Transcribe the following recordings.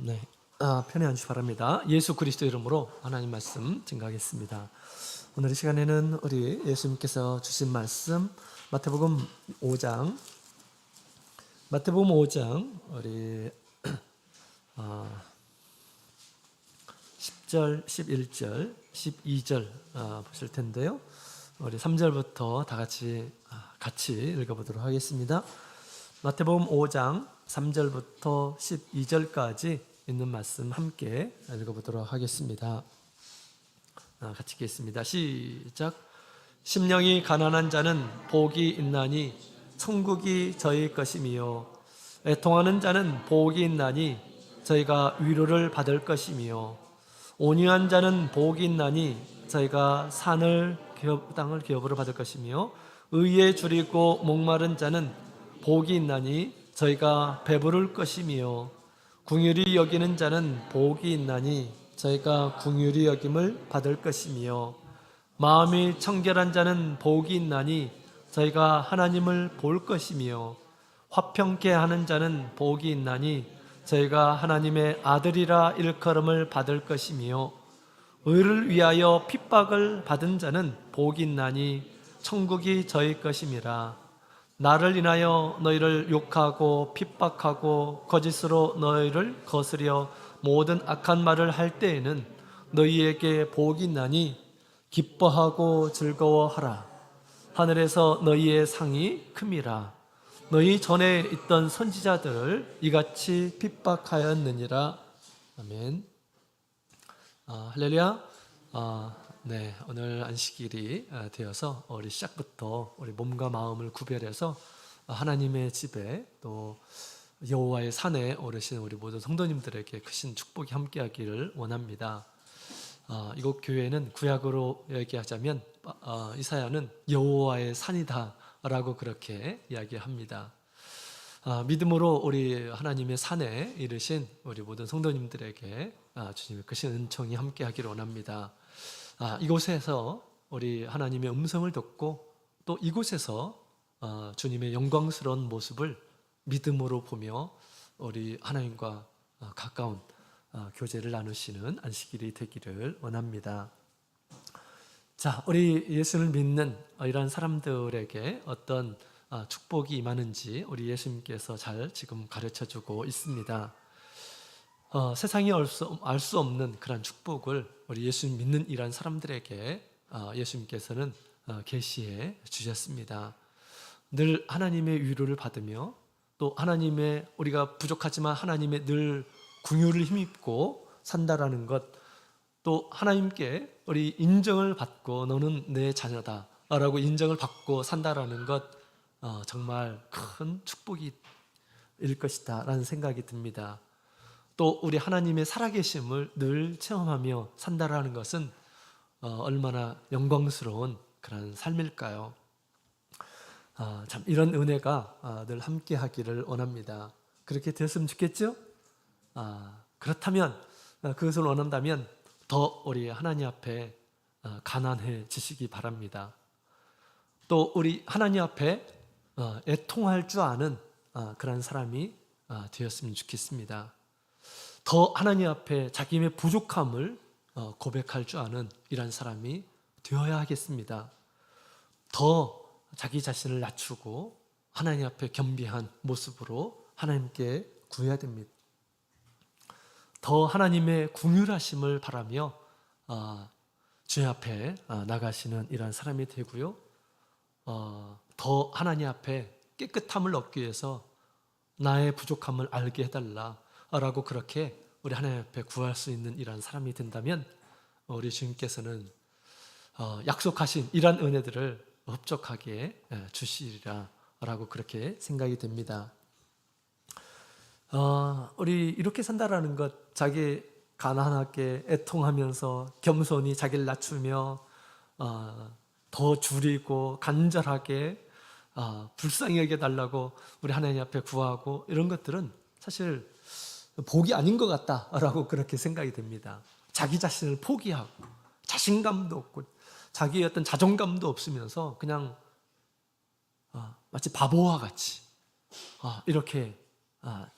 네, 편히 앉으시 바랍니다. 예수 그리스도 이름으로 하나님 말씀 증거하겠습니다. 오늘 이 시간에는 우리 예수님께서 주신 말씀 마태복음 5장 우리 10절, 11절, 12절 보실 텐데요. 우리 3절부터 다 같이 읽어보도록 하겠습니다. 마태복음 5장 3절부터 12절까지 있는 말씀 함께 읽어보도록 하겠습니다. 같이 읽겠습니다. 시작. 심령이 가난한 자는 복이 있나니 천국이 저희 것이며, 애통하는 자는 복이 있나니 저희가 위로를 받을 것이며, 온유한 자는 복이 있나니 저희가 땅을 기업으로 받을 것이며, 의에 줄이고 목마른 자는 복이 있나니 저희가 배부를 것이며, 긍휼히 여기는 자는 복이 있나니 저희가 긍휼히 여김을 받을 것이며, 마음이 청결한 자는 복이 있나니 저희가 하나님을 볼 것이며, 화평케 하는 자는 복이 있나니 저희가 하나님의 아들이라 일컬음을 받을 것이며, 의를 위하여 핍박을 받은 자는 복이 있나니 천국이 저희 것임이라. 나를 인하여 너희를 욕하고 핍박하고 거짓으로 너희를 거스려 모든 악한 말을 할 때에는 너희에게 복이 있나니 기뻐하고 즐거워하라. 하늘에서 너희의 상이 큼이라. 너희 전에 있던 선지자들을 이같이 핍박하였느니라. 아멘. 할렐루야. 네, 오늘 안식일이 되어서 우리 시작부터 우리 몸과 마음을 구별해서 하나님의 집에 또 여호와의 산에 오르신 우리 모든 성도님들에게 크신 축복이 함께하기를 원합니다. 이곳 교회는 구약으로 얘기하자면 이사야는 여호와의 산이다라고 그렇게 이야기합니다. 믿음으로 우리 하나님의 산에 이르신 우리 모든 성도님들에게 주님의 크신 은총이 함께하기를 원합니다. 이곳에서 우리 하나님의 음성을 듣고 또 이곳에서 주님의 영광스러운 모습을 믿음으로 보며 우리 하나님과 가까운 교제를 나누시는 안식일이 되기를 원합니다. 자, 우리 예수를 믿는 이러한 사람들에게 어떤 축복이 임하는지 우리 예수님께서 잘 지금 가르쳐주고 있습니다. 세상이 알 수 없는 그런 축복을 우리 예수님 믿는 이러한 사람들에게 예수님께서는 계시해 주셨습니다. 늘 하나님의 위로를 받으며 또 하나님의, 우리가 부족하지만 하나님의 늘 긍휼을 힘입고 산다라는 것, 또 하나님께 우리 인정을 받고 너는 내 자녀다 라고 인정을 받고 산다라는 것, 정말 큰 축복일 것이다 라는 생각이 듭니다. 또 우리 하나님의 살아계심을 늘 체험하며 산다라는 것은 얼마나 영광스러운 그런 삶일까요? 참 이런 은혜가 늘 함께 하기를 원합니다. 그렇게 됐으면 좋겠죠? 그렇다면, 그것을 원한다면 더 우리 하나님 앞에 가난해지시기 바랍니다. 또 우리 하나님 앞에 애통할 줄 아는 그런 사람이 되었으면 좋겠습니다. 더 하나님 앞에 자기의 부족함을 고백할 줄 아는 이런 사람이 되어야 하겠습니다. 더 자기 자신을 낮추고 하나님 앞에 겸비한 모습으로 하나님께 구해야 됩니다. 더 하나님의 긍휼하심을 바라며 주님 앞에 나가시는 이런 사람이 되고요. 더 하나님 앞에 깨끗함을 얻기 위해서 나의 부족함을 알게 해달라라고 그렇게 우리 하나님 앞에 구할 수 있는 이런 사람이 된다면 우리 주님께서는 약속하신 이런 은혜들을 흡족하게 주시리라 라고 그렇게 생각이 됩니다. 우리 이렇게 산다라는 것, 자기 가난하게 애통하면서 겸손히 자기를 낮추며 더 줄이고 간절하게 불쌍히 여겨달라고 우리 하나님 앞에 구하고, 이런 것들은 사실 복이 아닌 것 같다라고 그렇게 생각이 됩니다. 자기 자신을 포기하고 자신감도 없고 자기의 어떤 자존감도 없으면서 그냥 마치 바보와 같이 이렇게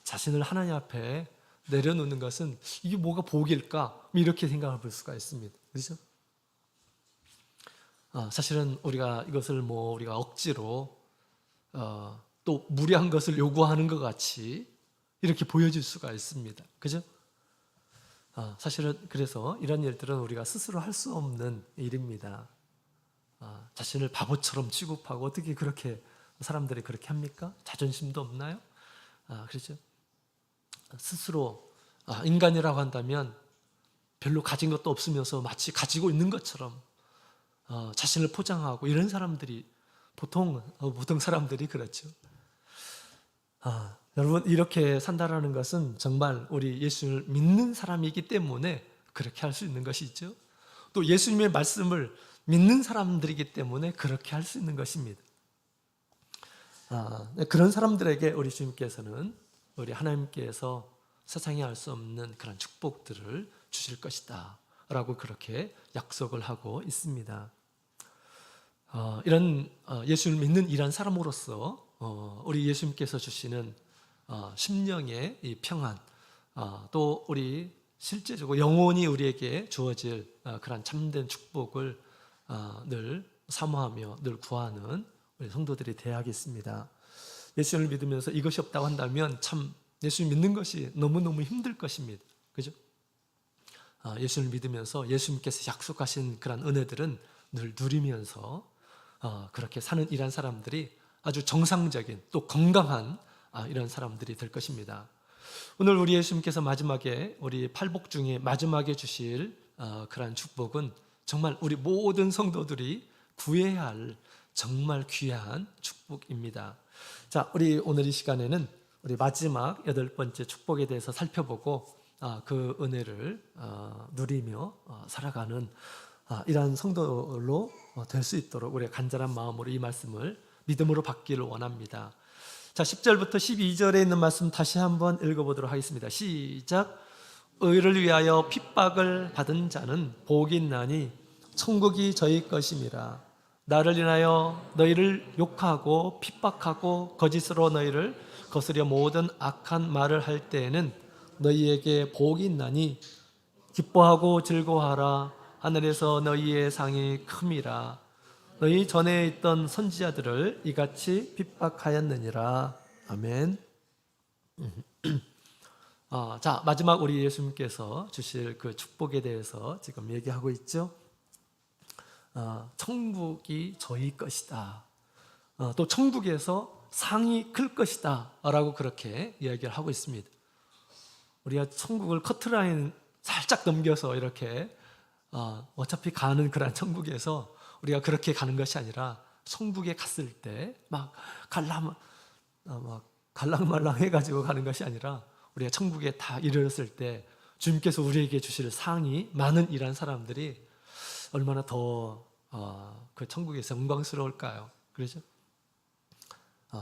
자신을 하나님 앞에 내려놓는 것은 이게 뭐가 복일까? 이렇게 생각해 볼 수가 있습니다. 그렇죠? 사실은 우리가 이것을 우리가 억지로 또 무리한 것을 요구하는 것 같이 이렇게 보여질 수가 있습니다. 그죠? 사실은 그래서 이런 일들은 우리가 스스로 할 수 없는 일입니다. 자신을 바보처럼 취급하고 어떻게 그렇게 사람들이 그렇게 합니까? 자존심도 없나요? 그렇죠? 스스로 인간이라고 한다면 별로 가진 것도 없으면서 마치 가지고 있는 것처럼 자신을 포장하고 이런 사람들이 보통 사람들이 그렇죠. 여러분, 이렇게 산다라는 것은 정말 우리 예수를 믿는 사람이기 때문에 그렇게 할 수 있는 것이죠. 또 예수님의 말씀을 믿는 사람들이기 때문에 그렇게 할 수 있는 것입니다. 그런 사람들에게 우리 주님께서는 우리 하나님께서 세상에 알 수 없는 그런 축복들을 주실 것이다 라고 그렇게 약속을 하고 있습니다. 이런 예수를 믿는 이런 사람으로서 우리 예수님께서 주시는 심령의 이 평안, 또 우리 실제적으로 영원히 우리에게 주어질 그런 참된 축복을 늘 사모하며 늘 구하는 우리 성도들이 되어야겠습니다. 예수를 믿으면서 이것이 없다고 한다면 참 예수를 믿는 것이 너무너무 힘들 것입니다. 그죠? 예수를 믿으면서 예수님께서 약속하신 그런 은혜들은 늘 누리면서 그렇게 사는 이런 사람들이 아주 정상적인 또 건강한 이런 사람들이 될 것입니다. 오늘 우리 예수님께서 마지막에 우리 팔복 중에 마지막에 주실 그런 축복은 정말 우리 모든 성도들이 구해야 할 정말 귀한 축복입니다. 자, 우리 오늘 이 시간에는 우리 마지막 8번째 축복에 대해서 살펴보고 그 은혜를 누리며 살아가는 이러한 성도로 될 수 있도록 우리가 간절한 마음으로 이 말씀을 믿음으로 받기를 원합니다. 자, 10절부터 12절에 있는 말씀 다시 한번 읽어보도록 하겠습니다. 시작. 의를 위하여 핍박을 받은 자는 복이 있나니 천국이 저희 것임이라. 나를 인하여 너희를 욕하고 핍박하고 거짓으로 너희를 거스려 모든 악한 말을 할 때에는 너희에게 복이 있나니 기뻐하고 즐거워하라. 하늘에서 너희의 상이 큼이라. 너희 전에 있던 선지자들을 이같이 핍박하였느니라. 아멘. 자, 마지막 우리 예수님께서 주실 그 축복에 대해서 지금 얘기하고 있죠. 천국이 저희 것이다. 또 천국에서 상이 클 것이다 라고 그렇게 이야기를 하고 있습니다. 우리가 천국을 커트라인 살짝 넘겨서 이렇게 어차피 가는 그런 천국에서 우리가 그렇게 가는 것이 아니라 천국에 갔을 때 막 갈랑말랑 해가지고 가는 것이 아니라 우리가 천국에 다 이르렀을 때 주님께서 우리에게 주실 상이 많은 이런 사람들이 얼마나 더 그 천국에서 영광스러울까요? 그렇죠?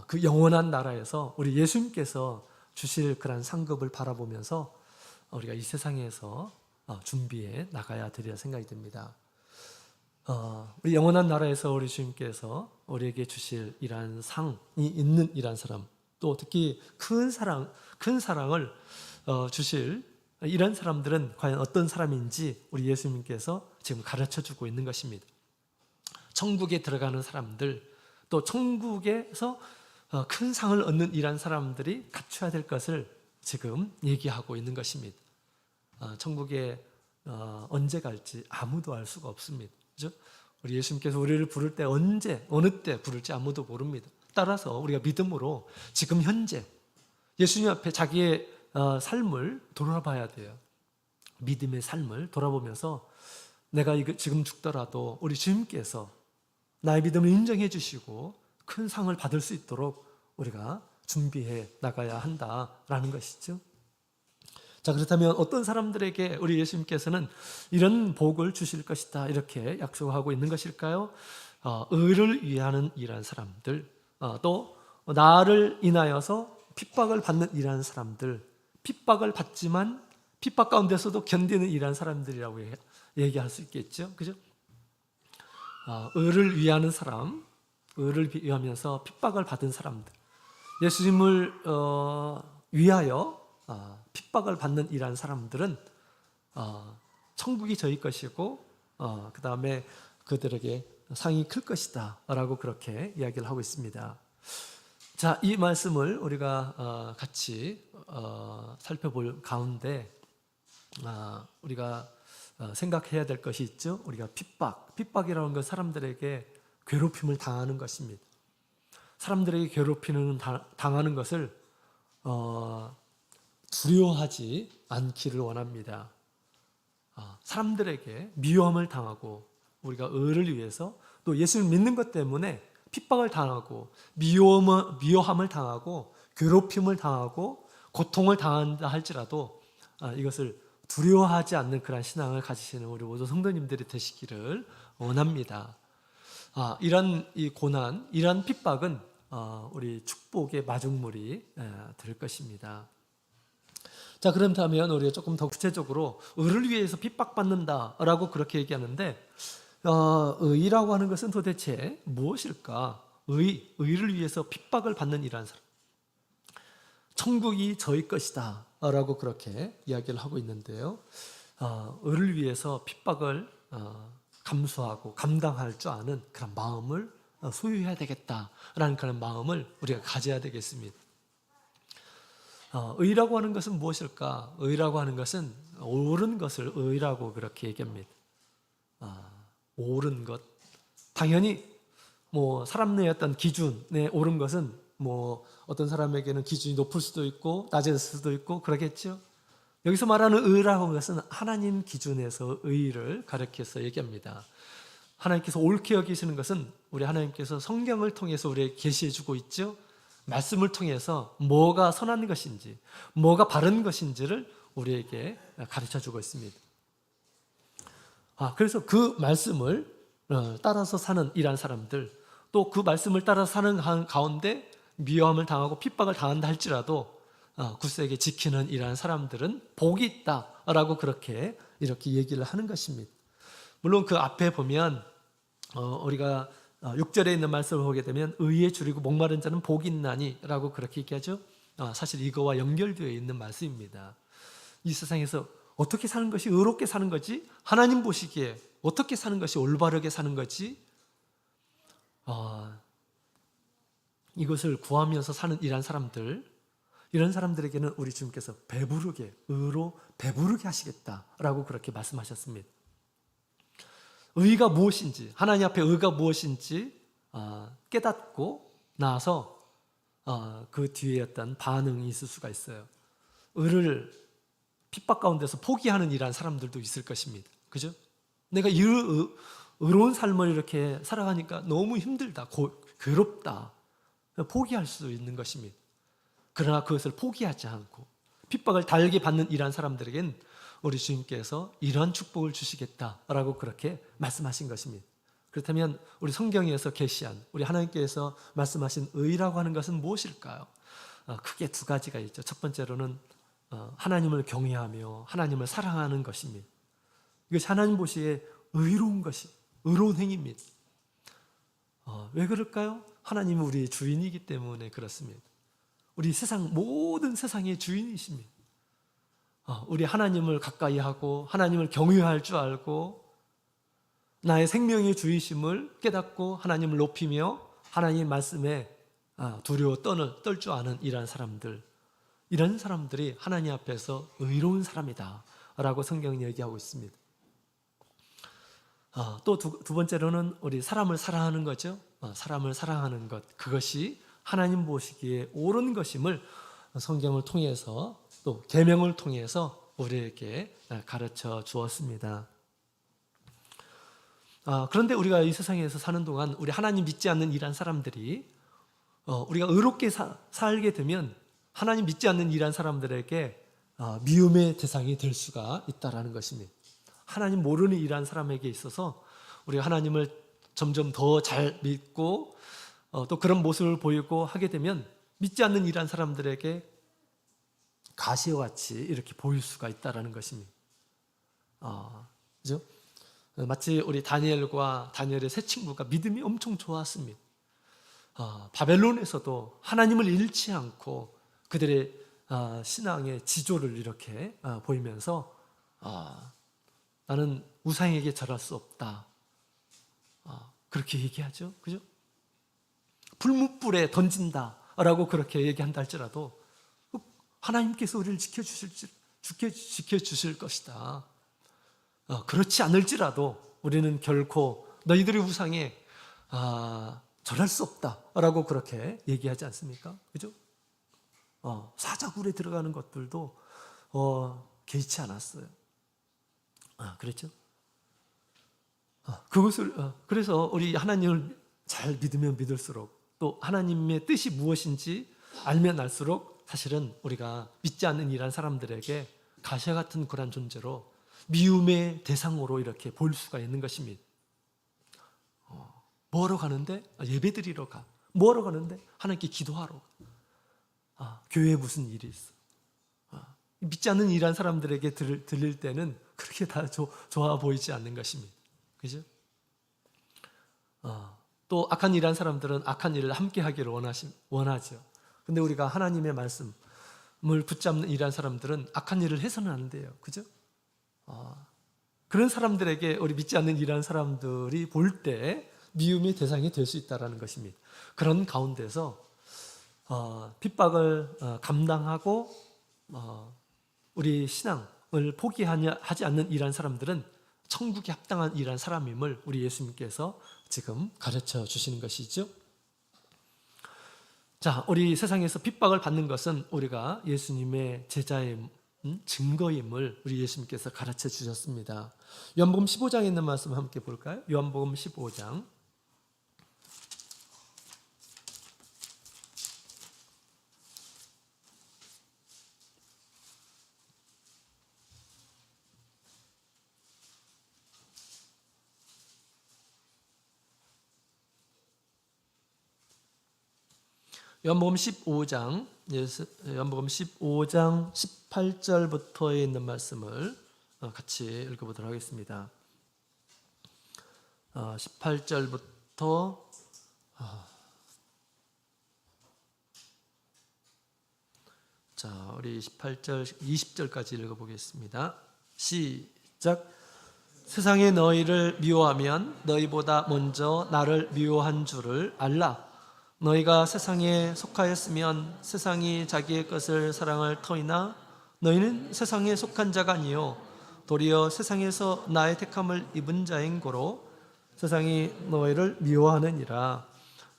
그 영원한 나라에서 우리 예수님께서 주실 그런 상급을 바라보면서 우리가 이 세상에서 준비해 나가야 되리라 생각이 듭니다. 우리 영원한 나라에서 우리 주님께서 우리에게 주실 이러한 상이 있는 이러한 사람, 또 특히 큰 사랑을 주실 이런 사람들은 과연 어떤 사람인지 우리 예수님께서 지금 가르쳐주고 있는 것입니다. 천국에 들어가는 사람들, 또 천국에서 큰 상을 얻는 이러한 사람들이 갖춰야 될 것을 지금 얘기하고 있는 것입니다. 천국에 언제 갈지 아무도 알 수가 없습니다. 그렇죠? 우리 예수님께서 우리를 부를 때 언제, 어느 때 부를지 아무도 모릅니다. 따라서 우리가 믿음으로 지금 현재 예수님 앞에 자기의 삶을 돌아봐야 돼요. 믿음의 삶을 돌아보면서 내가 지금 죽더라도 우리 주님께서 나의 믿음을 인정해 주시고 큰 상을 받을 수 있도록 우리가 준비해 나가야 한다라는 것이죠. 자, 그렇다면 어떤 사람들에게 우리 예수님께서는 이런 복을 주실 것이다 이렇게 약속하고 있는 것일까요? 의를 위하는 이러한 사람들, 또 나를 인하여서 핍박을 받는 이러한 사람들, 핍박을 받지만 핍박 가운데서도 견디는 이러한 사람들이라고 얘기할 수 있겠죠. 그죠? 의를 위하는 사람, 의를 위하면서 핍박을 받은 사람들, 예수님을 위하여 핍박을 받는 이러한 사람들은 천국이 저희 것이고 그 다음에 그들에게 상이 클 것이다 라고 그렇게 이야기를 하고 있습니다. 자, 이 말씀을 우리가 같이 살펴볼 가운데 우리가 생각해야 될 것이 있죠. 우리가 핍박이라는 건 사람들에게 괴롭힘을 당하는 것입니다. 사람들에게 괴롭히는 당하는 것을 두려워하지 않기를 원합니다. 사람들에게 미움을 당하고 우리가 의를 위해서 또 예수를 믿는 것 때문에 핍박을 당하고 미워함을 당하고 괴롭힘을 당하고 고통을 당한다 할지라도 이것을 두려워하지 않는 그런 신앙을 가지시는 우리 모든 성도님들이 되시기를 원합니다. 이런 이 고난, 이런 핍박은 우리 축복의 마중물이 될 것입니다. 자, 그렇다면 우리가 조금 더 구체적으로 의를 위해서 핍박받는다라고 그렇게 얘기하는데 의라고 하는 것은 도대체 무엇일까? 의를 위해서 핍박을 받는 이러한 사람, 천국이 저희 것이다 라고 그렇게 이야기를 하고 있는데요. 의를 위해서 핍박을 감수하고 감당할 줄 아는 그런 마음을 소유해야 되겠다라는 그런 마음을 우리가 가져야 되겠습니다. 의라고 하는 것은 무엇일까? 의라고 하는 것은 옳은 것을 의라고 그렇게 얘기합니다. 옳은 것, 당연히 사람의 어떤 기준에 옳은 것은 어떤 사람에게는 기준이 높을 수도 있고 낮을 수도 있고 그러겠죠. 여기서 말하는 의라고 하는 것은 하나님 기준에서 의를 가리켜서 얘기합니다. 하나님께서 옳게 여기시는 것은 우리 하나님께서 성경을 통해서 우리에게 계시해 주고 있죠. 말씀을 통해서 뭐가 선한 것인지 뭐가 바른 것인지를 우리에게 가르쳐 주고 있습니다. 그래서 그 말씀을 따라서 사는 이러한 사람들, 또 그 말씀을 따라서 사는 가운데 미워함을 당하고 핍박을 당한다 할지라도 굳세게 지키는 이러한 사람들은 복이 있다라고 이렇게 얘기를 하는 것입니다. 물론 그 앞에 보면 우리가 6절에 있는 말씀을 보게 되면 의에 줄이고 목마른 자는 복이 있나니 라고 그렇게 얘기하죠. 사실 이거와 연결되어 있는 말씀입니다. 이 세상에서 어떻게 사는 것이 의롭게 사는 거지? 하나님 보시기에 어떻게 사는 것이 올바르게 사는 거지? 이것을 구하면서 사는 이런 사람들에게는 우리 주님께서 배부르게, 의로 배부르게 하시겠다라고 그렇게 말씀하셨습니다. 의가 무엇인지, 하나님 앞에 의가 무엇인지 깨닫고 나서 그 뒤에 어떤 반응이 있을 수가 있어요. 의를 핍박 가운데서 포기하는 이러한 사람들도 있을 것입니다. 그죠? 내가 의로운 삶을 이렇게 살아가니까 너무 힘들다, 괴롭다, 포기할 수 있는 것입니다. 그러나 그것을 포기하지 않고 핍박을 달게 받는 이러한 사람들에겐 우리 주님께서 이런 축복을 주시겠다라고 그렇게 말씀하신 것입니다. 그렇다면 우리 성경에서 계시한 우리 하나님께서 말씀하신 의라고 하는 것은 무엇일까요? 크게 두 가지가 있죠. 첫 번째로는 하나님을 경외하며 하나님을 사랑하는 것입니다. 이것이 하나님 보시기에 의로운 행위입니다. 왜 그럴까요? 하나님은 우리의 주인이기 때문에 그렇습니다. 우리 모든 세상의 주인이십니다. 우리 하나님을 가까이 하고 하나님을 경외할 줄 알고 나의 생명의 주이심을 깨닫고 하나님을 높이며 하나님 말씀에 두려워 떨 줄 아는 이런 사람들이 하나님 앞에서 의로운 사람이다 라고 성경은 얘기하고 있습니다. 또 두 번째로는 우리 사람을 사랑하는 거죠. 사람을 사랑하는 것, 그것이 하나님 보시기에 옳은 것임을 성경을 통해서 또 계명을 통해서 우리에게 가르쳐 주었습니다. 그런데 우리가 이 세상에서 사는 동안 우리 하나님 믿지 않는 이러한 사람들이 우리가 의롭게 살게 되면 하나님 믿지 않는 이러한 사람들에게 미움의 대상이 될 수가 있다는 것입니다. 하나님 모르는 이러한 사람에게 있어서 우리가 하나님을 점점 더 잘 믿고 또 그런 모습을 보이고 하게 되면 믿지 않는 이러한 사람들에게 가시와 같이 이렇게 보일 수가 있다는 것입니다. 그죠? 마치 우리 다니엘의 세 친구가 믿음이 엄청 좋았습니다. 바벨론에서도 하나님을 잃지 않고 그들의 신앙의 지조를 이렇게 보이면서 나는 우상에게 절할 수 없다. 그렇게 얘기하죠. 그죠? 불뭇불에 던진다라고 그렇게 얘기한다 할지라도 하나님께서 우리를 지켜주실 것이다. 그렇지 않을지라도 우리는 결코 너희들의 우상에 절할 수 없다라고 그렇게 얘기하지 않습니까? 그죠? 사자굴에 들어가는 것들도 개의치 않았어요. 그렇죠? 그래서 우리 하나님을 잘 믿으면 믿을수록 또 하나님의 뜻이 무엇인지 알면 알수록 사실은 우리가 믿지 않는 이란 사람들에게 가시와 같은 그런 존재로 미움의 대상으로 이렇게 볼 수가 있는 것입니다. 뭐하러 가는데? 예배드리러 가. 뭐하러 가는데? 하나님께 기도하러 가. 교회에 무슨 일이 있어. 믿지 않는 이란 사람들에게 들릴 때는 그렇게 다 좋아 보이지 않는 것입니다. 그죠? 또 악한 일한 사람들은 악한 일을 함께 하기를 원하죠. 근데 우리가 하나님의 말씀을 붙잡는 일한 사람들은 악한 일을 해서는 안 돼요. 그죠? 그런 사람들에게 우리 믿지 않는 일한 사람들이 볼 때 미움의 대상이 될 수 있다는 것입니다. 그런 가운데서 핍박을 감당하고 우리 신앙을 포기하지 않는 일한 사람들은 천국에 합당한 일한 사람임을 우리 예수님께서 지금 가르쳐 주시는 것이죠. 자, 우리 세상에서 핍박을 받는 것은 우리가 예수님의 제자의 증거임을 우리 예수님께서 가르쳐 주셨습니다. 요한복음 15장에 있는 말씀 함께 볼까요? 요한복음 15장. 요한복음 15장 18절부터에 있는 말씀을 같이 읽어보도록 하겠습니다. 18절부터 우리 18절 20절까지 읽어보겠습니다. 시작. 세상에 너희를 미워하면 너희보다 먼저 나를 미워한 줄을 알라. 너희가 세상에 속하였으면 세상이 자기의 것을 사랑할 터이나 너희는 세상에 속한 자가 아니요 도리어 세상에서 나의 택함을 입은 자인 고로 세상이 너희를 미워하느니라.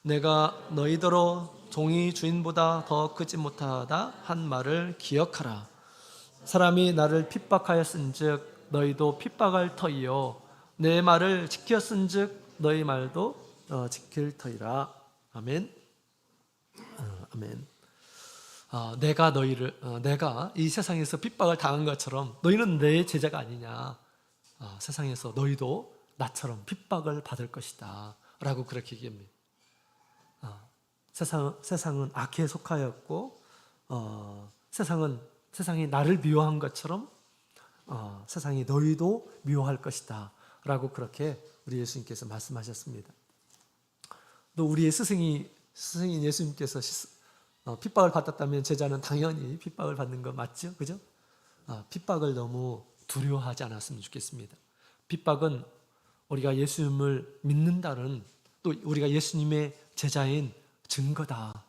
내가 너희더러 종이 주인보다 더 크지 못하다 한 말을 기억하라. 사람이 나를 핍박하였은즉 너희도 핍박할 터이요 내 말을 지켰은즉 너희 말도 지킬 터이라. 아멘. 아멘. 내가 이 세상에서 핍박을 당한 것처럼 너희는 내 제자가 아니냐. 세상에서 너희도 나처럼 핍박을 받을 것이다. 라고 그렇게 얘기합니다. 세상은 악에 속하였고, 세상이 나를 미워한 것처럼 세상이 너희도 미워할 것이다. 라고 그렇게 우리 예수님께서 말씀하셨습니다. 또 우리의 스승인 예수님께서 핍박을 받았다면 제자는 당연히 핍박을 받는 거 맞죠? 그죠? 핍박을 너무 두려워하지 않았으면 좋겠습니다. 핍박은 우리가 예수님을 믿는다는 또 우리가 예수님의 제자인 증거다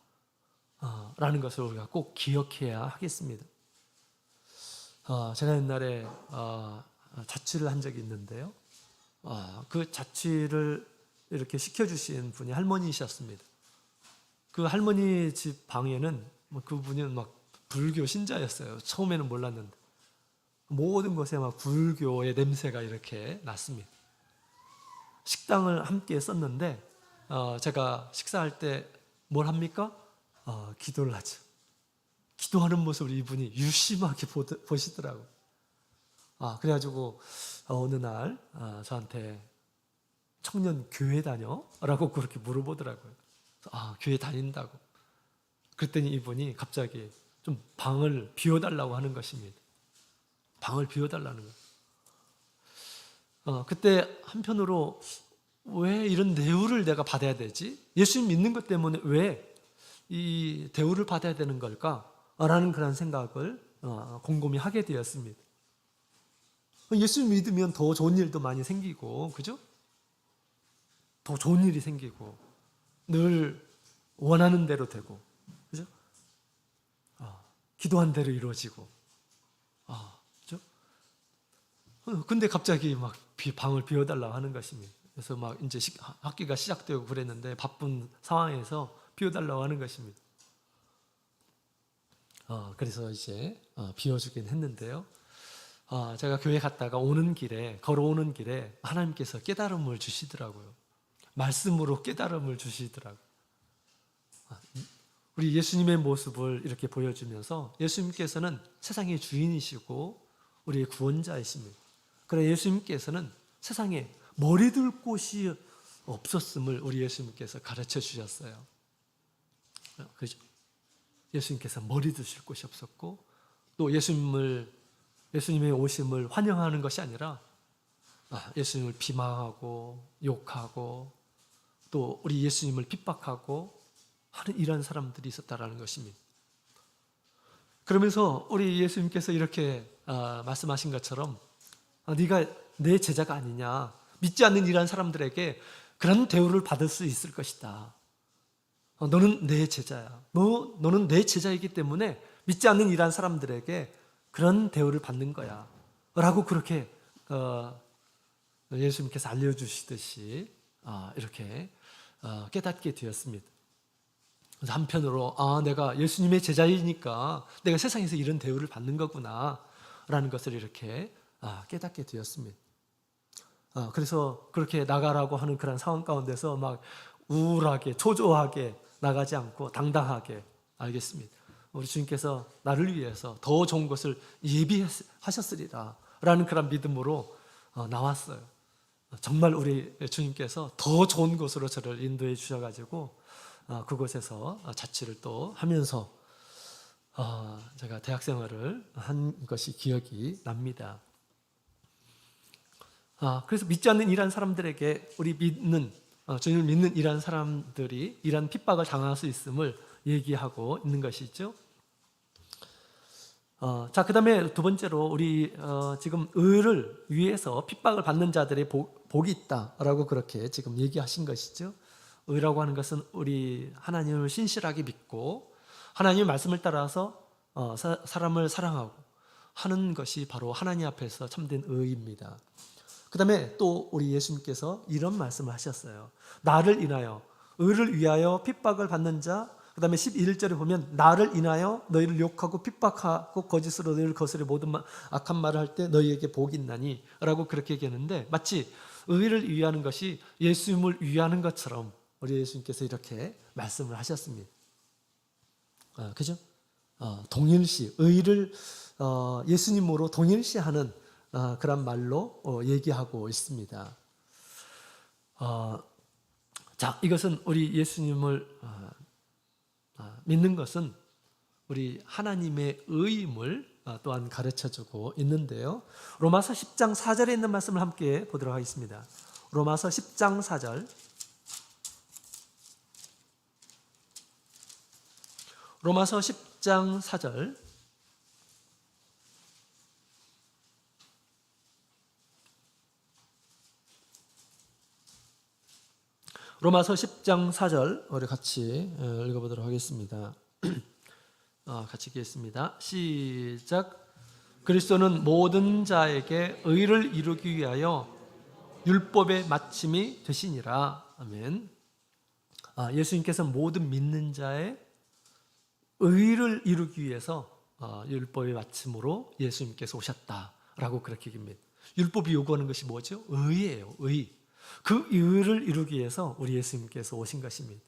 라는 것을 우리가 꼭 기억해야 하겠습니다. 제가 옛날에 자취를 한 적이 있는데요. 그 자취를 이렇게 시켜주신 분이 할머니셨습니다. 그 할머니 집 방에는 그분이 막 불교 신자였어요. 처음에는 몰랐는데 모든 것에 막 불교의 냄새가 이렇게 났습니다. 식당을 함께 썼는데 제가 식사할 때 뭘 합니까? 기도를 하죠. 기도하는 모습을 이분이 유심하게 보시더라고요. 그래가지고 어느 날 저한테 청년 교회 다녀? 라고 그렇게 물어보더라고요. 교회 다닌다고. 그랬더니 이분이 갑자기 좀 방을 비워달라고 하는 것입니다. 방을 비워달라는 거예요. 그때 한편으로 왜 이런 대우를 내가 받아야 되지? 예수님 믿는 것 때문에 왜 이 대우를 받아야 되는 걸까? 라는 그런 생각을 곰곰이 하게 되었습니다. 예수 믿으면 더 좋은 일도 많이 생기고, 그죠? 더 좋은 일이 생기고, 늘 원하는 대로 되고, 그죠? 기도한 대로 이루어지고, 그죠? 근데 갑자기 막 방을 비워달라고 하는 것입니다. 그래서 막 이제 학기가 시작되고 그랬는데 바쁜 상황에서 비워달라고 하는 것입니다. 그래서 이제 비워주긴 했는데요. 제가 교회 갔다가 걸어오는 길에 하나님께서 깨달음을 주시더라고요. 말씀으로 깨달음을 주시더라고요. 우리 예수님의 모습을 이렇게 보여주면서 예수님께서는 세상의 주인이시고 우리의 구원자이십니다. 그러나 예수님께서는 세상에 머리둘 곳이 없었음을 우리 예수님께서 가르쳐 주셨어요. 그죠? 예수님께서 머리 두실 곳이 없었고, 또 예수님의 오심을 환영하는 것이 아니라 예수님을 비방하고 욕하고 또 우리 예수님을 핍박하고 하는 이런 사람들이 있었다라는 것입니다. 그러면서 우리 예수님께서 이렇게 말씀하신 것처럼 네가 내 제자가 아니냐, 믿지 않는 이런 사람들에게 그런 대우를 받을 수 있을 것이다. 너는 내 제자야. 너는 내 제자이기 때문에 믿지 않는 이러한 사람들에게 그런 대우를 받는 거야. 라고 그렇게 예수님께서 알려주시듯이 이렇게 깨닫게 되었습니다. 그래서 한편으로 내가 예수님의 제자이니까 내가 세상에서 이런 대우를 받는 거구나 라는 것을 이렇게 깨닫게 되었습니다. 그래서 그렇게 나가라고 하는 그런 상황 가운데서 막 우울하게 초조하게 나가지 않고 당당하게 알겠습니다. 우리 주님께서 나를 위해서 더 좋은 것을 예비하셨으리라 라는 그런 믿음으로 나왔어요. 정말 우리 주님께서 더 좋은 곳으로 저를 인도해 주셔가지고 그곳에서 자취를 또 하면서 제가 대학 생활을 한 것이 기억이 납니다. 그래서 믿지 않는 이러한 사람들에게 주님을 믿는 이러한 사람들이 이러한 핍박을 당할 수 있음을 얘기하고 있는 것이죠. 그 다음에 두 번째로 우리 지금 의를 위해서 핍박을 받는 자들의 복이 있다라고 그렇게 지금 얘기하신 것이죠. 의라고 하는 것은 우리 하나님을 신실하게 믿고 하나님의 말씀을 따라서 사람을 사랑하고 하는 것이 바로 하나님 앞에서 참된 의입니다. 그 다음에 또 우리 예수님께서 이런 말씀을 하셨어요. 나를 인하여 의를 위하여 핍박을 받는 자, 그 다음에 11절에 보면 나를 인하여 너희를 욕하고 핍박하고 거짓으로 너희를 거스려 모든 악한 말을 할 때 너희에게 복이 있나니 라고 그렇게 얘기했는데, 마치 의를 위하는 것이 예수님을 위하는 것처럼 우리 예수님께서 이렇게 말씀을 하셨습니다. 그죠? 동일시, 의를 예수님으로 동일시하는 그런 말로 얘기하고 있습니다. 이것은 우리 예수님을 믿는 것은 우리 하나님의 의임을 또한 가르쳐주고 있는데요. 로마서 10장 4절에 있는 말씀을 함께 보도록 하겠습니다. 로마서 10장 4절. 로마서 10장 4절. 로마서 10장 4절 우리 같이 읽어보도록 하겠습니다. 같이 읽겠습니다. 시작. 그리스도는 모든 자에게 의를 이루기 위하여 율법의 마침이 되시니라. 아멘. 예수님께서 모든 믿는 자의 의를 이루기 위해서 율법의 마침으로 예수님께서 오셨다라고 그렇게 얘기합니다. 율법이 요구하는 것이 뭐죠? 의예요. 의. 그 의를 이루기 위해서 우리 예수님께서 오신 것입니다.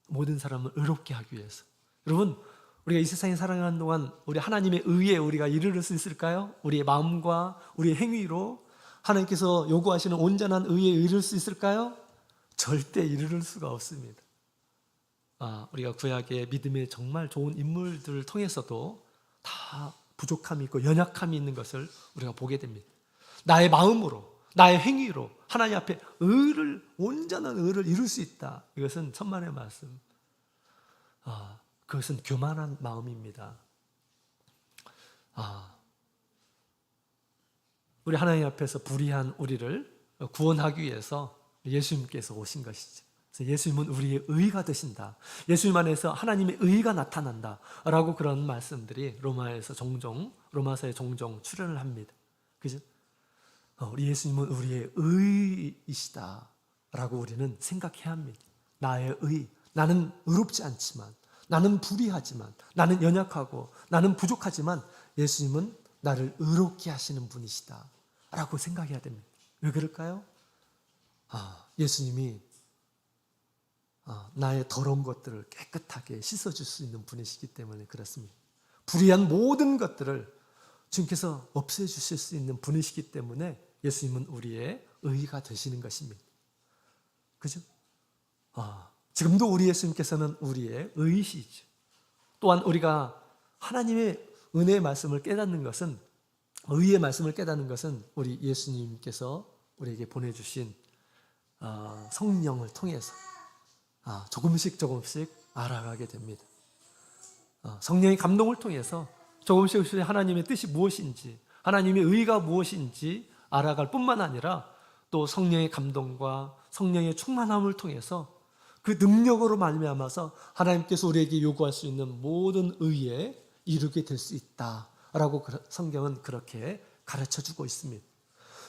모든 사람을 의롭게 하기 위해서. 여러분, 우리가 이 세상에 살아가는 동안 우리 하나님의 의에 우리가 이르를 수 있을까요? 우리의 마음과 우리의 행위로 하나님께서 요구하시는 온전한 의에 이를 수 있을까요? 절대 이르를 수가 없습니다. 우리가 구약의 믿음의 정말 좋은 인물들을 통해서도 다 부족함이 있고 연약함이 있는 것을 우리가 보게 됩니다. 나의 마음으로, 나의 행위로 하나님 앞에 온전한 의를 이룰 수 있다. 이것은 천만의 말씀. 그것은 교만한 마음입니다. 우리 하나님 앞에서 불의한 우리를 구원하기 위해서 예수님께서 오신 것이죠. 그래서 예수님은 우리의 의가 되신다. 예수님 안에서 하나님의 의가 나타난다. 라고 그런 말씀들이 로마서에 종종 출연을 합니다. 그죠? 우리 예수님은 우리의 의이시다. 라고 우리는 생각해야 합니다. 나의 의. 나는 의롭지 않지만, 나는 불의하지만, 나는 연약하고, 나는 부족하지만 예수님은 나를 의롭게 하시는 분이시다. 라고 생각해야 됩니다. 왜 그럴까요? 예수님이 나의 더러운 것들을 깨끗하게 씻어줄 수 있는 분이시기 때문에 그렇습니다. 불의한 모든 것들을 주님께서 없애주실 수 있는 분이시기 때문에 예수님은 우리의 의가 되시는 것입니다. 그죠? 지금도 우리 예수님께서는 우리의 의이시죠. 또한 우리가 하나님의 은혜의 말씀을 깨닫는 것은, 의의 말씀을 깨닫는 것은 우리 예수님께서 우리에게 보내주신 성령을 통해서 조금씩 알아가게 됩니다. 성령의 감동을 통해서 조금씩 하나님의 뜻이 무엇인지, 하나님의 의가 무엇인지 알아갈 뿐만 아니라 또 성령의 감동과 성령의 충만함을 통해서 그 능력으로 말미암아서 하나님께서 우리에게 요구할 수 있는 모든 의에 이르게 될 수 있다라고 성경은 그렇게 가르쳐주고 있습니다.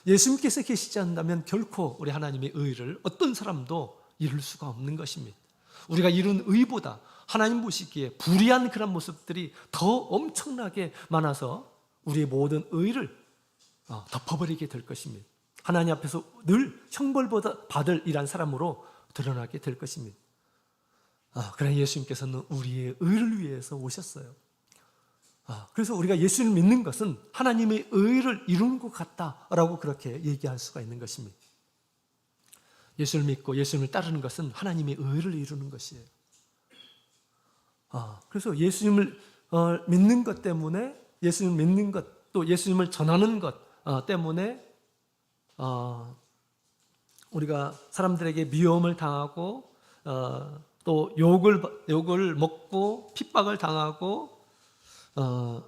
예수님께서 계시지 않는다면 결코 우리 하나님의 의를 어떤 사람도 이룰 수가 없는 것입니다. 우리가 이룬 의보다 하나님 보시기에 불의한 그런 모습들이 더 엄청나게 많아서 우리의 모든 의를 덮어버리게 될 것입니다. 하나님 앞에서 늘 형벌받을 이란 사람으로 드러나게 될 것입니다. 그러나 예수님께서는 우리의 의를 위해서 오셨어요. 그래서 우리가 예수를 믿는 것은 하나님의 의를 이루는 것 같다라고 그렇게 얘기할 수가 있는 것입니다. 예수를 믿고 예수님을 따르는 것은 하나님의 의를 이루는 것이에요. 그래서 예수님을 믿는 것 때문에, 예수님을 믿는 것, 또 예수님을 전하는 것 때문에 우리가 사람들에게 미움을 당하고 또 욕을 먹고 핍박을 당하고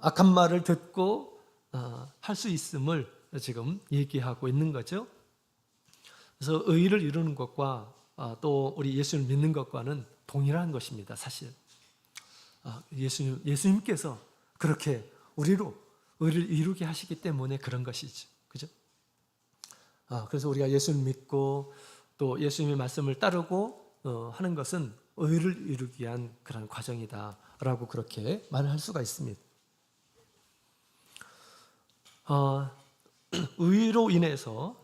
악한 말을 듣고 할 수 있음을 지금 얘기하고 있는 거죠. 그래서 의를 이루는 것과 또 우리 예수를 믿는 것과는 동일한 것입니다. 사실 예수님께서 그렇게 우리로 의를 이루게 하시기 때문에 그런 것이죠. 그죠? 그래서 우리가 예수를 믿고 또 예수님의 말씀을 따르고 하는 것은 의를 이루기 위한 그런 과정이다라고 그렇게 말을 할 수가 있습니다. 의로 인해서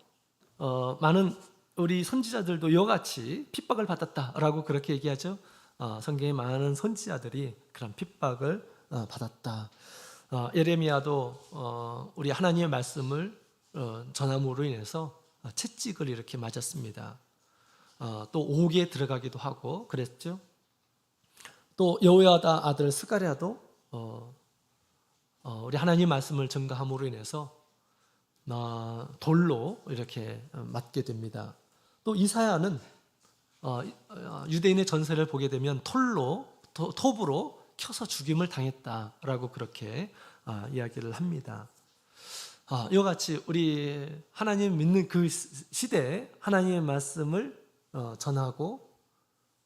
많은 우리 선지자들도 이와 같이 핍박을 받았다라고 그렇게 얘기하죠. 성경에 많은 선지자들이 그런 핍박을 받았다. 예레미야도 우리 하나님의 말씀을 전함으로 인해서 채찍을 이렇게 맞았습니다. 또 옥에 들어가기도 하고 그랬죠. 또 여호야다 아들 스가랴도 우리 하나님 말씀을 전가함으로 인해서 돌로 이렇게 맞게 됩니다. 또 이사야는 유대인의 전세를 보게 되면 톱으로 켜서 죽임을 당했다라고 그렇게 이야기를 합니다. 이와 같이 우리 하나님 믿는 그 시대에 하나님의 말씀을 전하고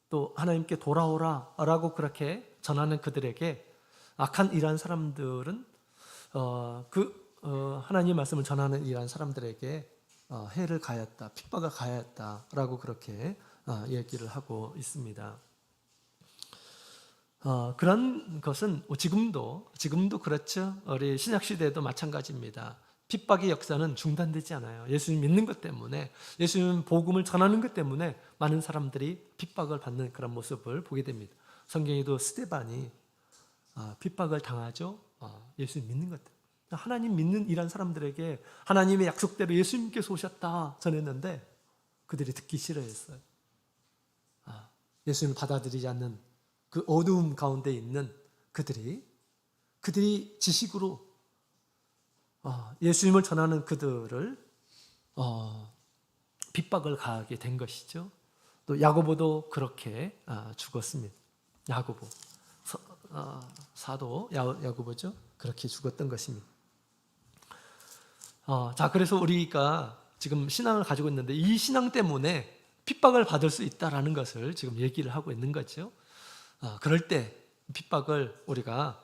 또 하나님께 돌아오라라고 그렇게 전하는 그들에게 악한 이러한 사람들은 하나님의 말씀을 전하는 이러한 사람들에게 해를 가했다, 핍박을 가했다라고 그렇게 얘기를 하고 있습니다. 그런 것은 지금도 그렇죠. 우리 신약 시대에도 마찬가지입니다. 핍박의 역사는 중단되지 않아요. 예수님 믿는 것 때문에, 예수님 복음을 전하는 것 때문에 많은 사람들이 핍박을 받는 그런 모습을 보게 됩니다. 성경에도 스데반이 핍박을 당하죠. 예수님 믿는 것 때문에. 하나님 믿는 이란 사람들에게 하나님의 약속대로 예수님께서 오셨다 전했는데 그들이 듣기 싫어했어요. 예수님을 받아들이지 않는 그 어두움 가운데 있는 그들이 지식으로 예수님을 전하는 그들을 핍박을 가하게 된 것이죠. 또 야고보도 그렇게 죽었습니다. 야고보 사도 야고보죠. 그렇게 죽었던 것입니다. 자, 그래서 우리가 지금 신앙을 가지고 있는데 이 신앙 때문에 핍박을 받을 수 있다라는 것을 지금 얘기를 하고 있는 거죠. 그럴 때 핍박을 우리가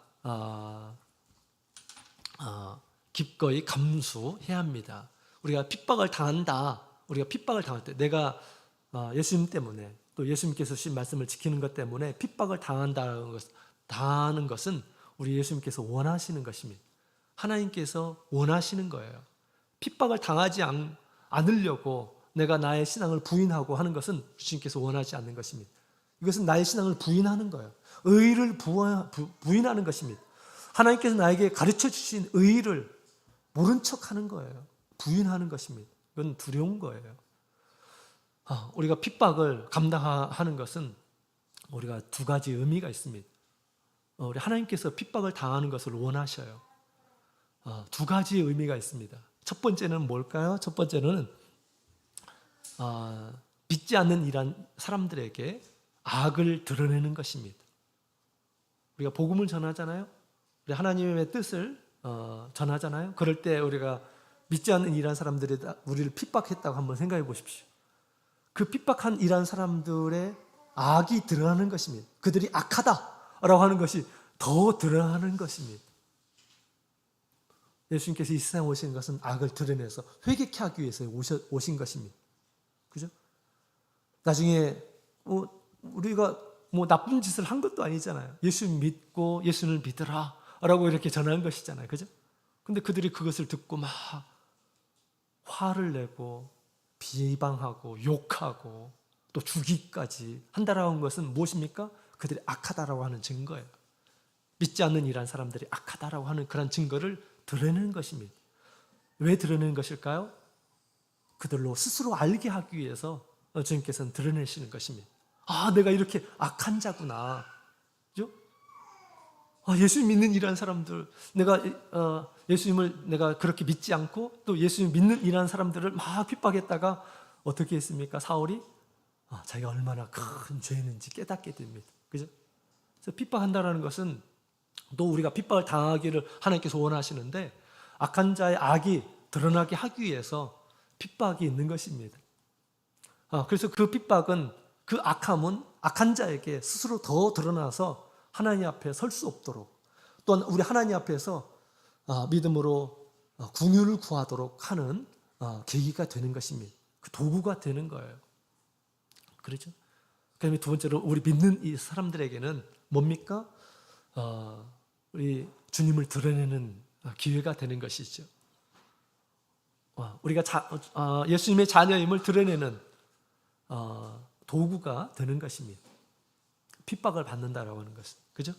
기꺼이 감수해야 합니다. 우리가 핍박을 당한다. 우리가 핍박을 당할 때 내가 예수님 때문에 또 예수님께서 주신 말씀을 지키는 것 때문에 핍박을 당하는 것은 우리 예수님께서 원하시는 것입니다. 하나님께서 원하시는 거예요. 핍박을 당하지 않으려고 내가 나의 신앙을 부인하고 하는 것은 주님께서 원하지 않는 것입니다. 이것은 나의 신앙을 부인하는 거예요. 의를 부인하는 것입니다. 하나님께서 나에게 가르쳐 주신 의를 모른 척하는 거예요. 부인하는 것입니다. 이건 두려운 거예요. 우리가 핍박을 감당하는 것은 우리가 두 가지 의미가 있습니다. 우리 하나님께서 핍박을 당하는 것을 원하셔요. 두 가지 의미가 있습니다. 첫 번째는 뭘까요? 첫 번째는 믿지 않는 이란 사람들에게 악을 드러내는 것입니다. 우리가 복음을 전하잖아요. 우리 하나님의 뜻을 전하잖아요. 그럴 때 우리가 믿지 않는 이란 사람들이 우리를 핍박했다고 한번 생각해 보십시오. 그 핍박한 이란 사람들의 악이 드러나는 것입니다. 그들이 악하다라고 하는 것이 더 드러나는 것입니다. 예수님께서 이 세상에 오신 것은 악을 드러내서 회개케 하기 위해서 오신 것입니다. 그죠? 나중에 우리가 나쁜 짓을 한 것도 아니잖아요. 예수 믿고 예수를 믿으라 라고 이렇게 전한 것이잖아요. 그죠? 근데 그들이 그것을 듣고 막 화를 내고 비방하고 욕하고 또 죽이기까지 한다라는 것은 무엇입니까? 그들이 악하다라고 하는 증거예요. 믿지 않는 이란 사람들이 악하다라고 하는 그런 증거를 드러내는 것입니다. 왜 드러내는 것일까요? 그들로 스스로 알게 하기 위해서 주님께서는 드러내시는 것입니다. 내가 이렇게 악한 자구나. 그죠? 예수님 믿는 이란 사람들, 내가 예수님을 내가 그렇게 믿지 않고 또 예수님 믿는 이란 사람들을 막 핍박했다가 어떻게 했습니까? 사울이 자기가 얼마나 큰 죄인인지 깨닫게 됩니다. 그죠? 그래서 핍박한다는 것은 또 우리가 핍박을 당하기를 하나님께서 원하시는데 악한 자의 악이 드러나게 하기 위해서 핍박이 있는 것입니다. 그래서 그 핍박은 그 악함은 악한 자에게 스스로 더 드러나서 하나님 앞에 설 수 없도록 또한 우리 하나님 앞에서 믿음으로 긍휼을 구하도록 하는 계기가 되는 것입니다. 그 도구가 되는 거예요. 그렇죠? 그다음에 두 번째로 우리 믿는 이 사람들에게는 뭡니까? 우리 주님을 드러내는 기회가 되는 것이죠. 우리가 예수님의 자녀임을 드러내는 도구가 되는 것입니다. 핍박을 받는다라고 하는 것은. 그죠?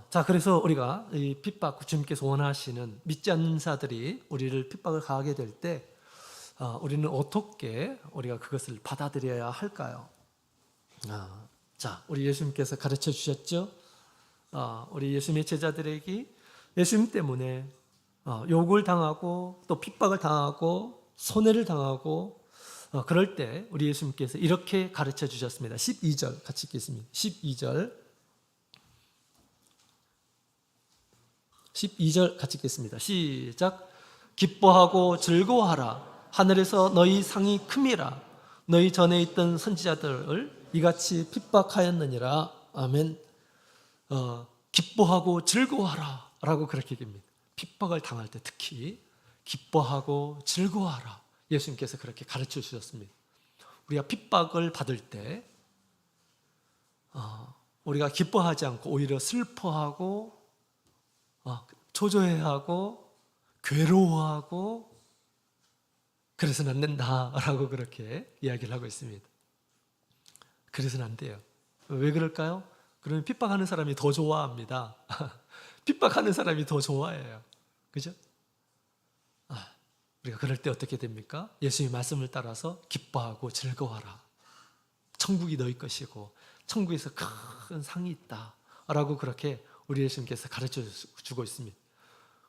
자, 그래서 우리가 이 핍박, 주님께서 원하시는 믿지 않는 자들이 우리를 핍박을 가하게 될 때 우리는 어떻게 우리가 그것을 받아들여야 할까요? 자, 우리 예수님께서 가르쳐 주셨죠? 우리 예수님의 제자들에게 예수님 때문에 욕을 당하고 또 핍박을 당하고 손해를 당하고 그럴 때 우리 예수님께서 이렇게 가르쳐 주셨습니다. 12절 같이 읽겠습니다. 12절 같이 읽겠습니다. 시작. 기뻐하고 즐거워하라. 하늘에서 너희 상이 큼이라. 너희 전에 있던 선지자들을 이같이 핍박하였느니라. 아멘. 기뻐하고 즐거워하라 라고 그렇게 얘기합니다. 핍박을 당할 때 특히 기뻐하고 즐거워하라. 예수님께서 그렇게 가르쳐 주셨습니다. 우리가 핍박을 받을 때 우리가 기뻐하지 않고 오히려 슬퍼하고 초조해하고 괴로워하고 그래서는 안 된다라고 그렇게 이야기를 하고 있습니다. 그래서는 안 돼요. 왜 그럴까요? 그러면 핍박하는 사람이 더 좋아합니다. 핍박하는 사람이 더 좋아해요. 그죠? 우리가 그럴 때 어떻게 됩니까? 예수님의 말씀을 따라서 기뻐하고 즐거워하라. 천국이 너희 것이고 천국에서 큰 상이 있다 라고 그렇게 우리 예수님께서 가르쳐 주고 있습니다.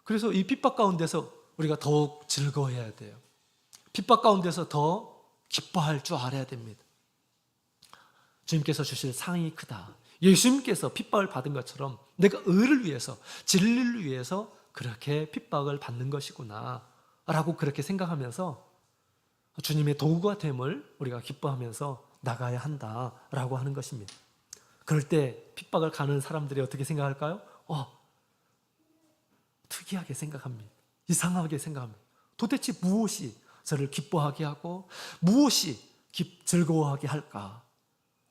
그래서 이 핍박 가운데서 우리가 더욱 즐거워해야 돼요. 핍박 가운데서 더 기뻐할 줄 알아야 됩니다. 주님께서 주실 상이 크다. 예수님께서 핍박을 받은 것처럼 내가 의를 위해서, 진리를 위해서 그렇게 핍박을 받는 것이구나 라고 그렇게 생각하면서 주님의 도구가 됨을 우리가 기뻐하면서 나가야 한다라고 하는 것입니다. 그럴 때 핍박을 가는 사람들이 어떻게 생각할까요? 특이하게 생각합니다. 이상하게 생각합니다. 도대체 무엇이 저를 기뻐하게 하고 무엇이 즐거워하게 할까?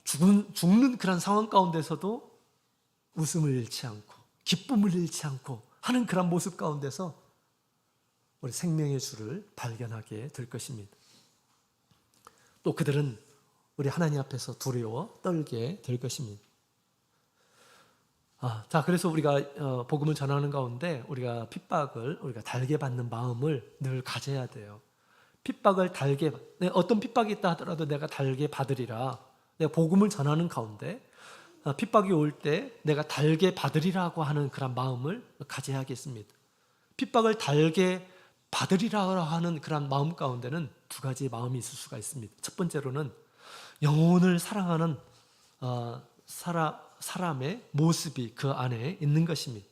죽는 그런 상황 가운데서도 웃음을 잃지 않고 기쁨을 잃지 않고 하는 그런 모습 가운데서 우리 생명의 주를 발견하게 될 것입니다. 또 그들은 우리 하나님 앞에서 두려워 떨게 될 것입니다. 자, 그래서 우리가 복음을 전하는 가운데 우리가 핍박을 우리가 달게 받는 마음을 늘 가져야 돼요. 핍박을 달게, 어떤 핍박이 있다 하더라도 내가 달게 받으리라. 내가 복음을 전하는 가운데 핍박이 올 때 내가 달게 받으리라고 하는 그런 마음을 가져야겠습니다. 핍박을 달게 받으리라 하는 그런 마음 가운데는 두 가지 마음이 있을 수가 있습니다. 첫 번째로는 영혼을 사랑하는 사람의 모습이 그 안에 있는 것입니다.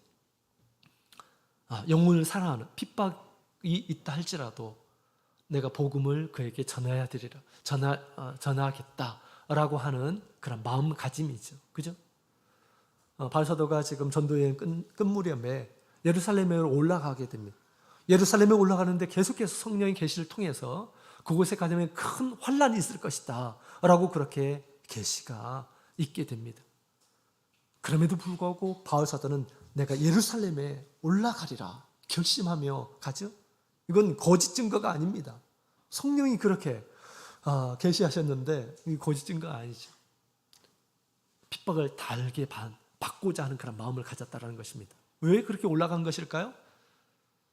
영혼을 사랑하는, 핍박이 있다 할지라도 내가 복음을 그에게 전해야 되리라, 전하겠다라고 하는 그런 마음가짐이죠. 그죠? 바울사도가 지금 전도여행 끝 무렵에 예루살렘에 올라가게 됩니다. 예루살렘에 올라가는데 계속해서 성령의 계시를 통해서 그곳에 가면 큰 환란이 있을 것이다 라고 그렇게 계시가 있게 됩니다. 그럼에도 불구하고 바울사도는 내가 예루살렘에 올라가리라 결심하며 가죠. 이건 거짓 증거가 아닙니다. 성령이 그렇게 계시하셨는데 이게 거짓 증거가 아니죠. 핍박을 달게 받고자 하는 그런 마음을 가졌다는 것입니다. 왜 그렇게 올라간 것일까요?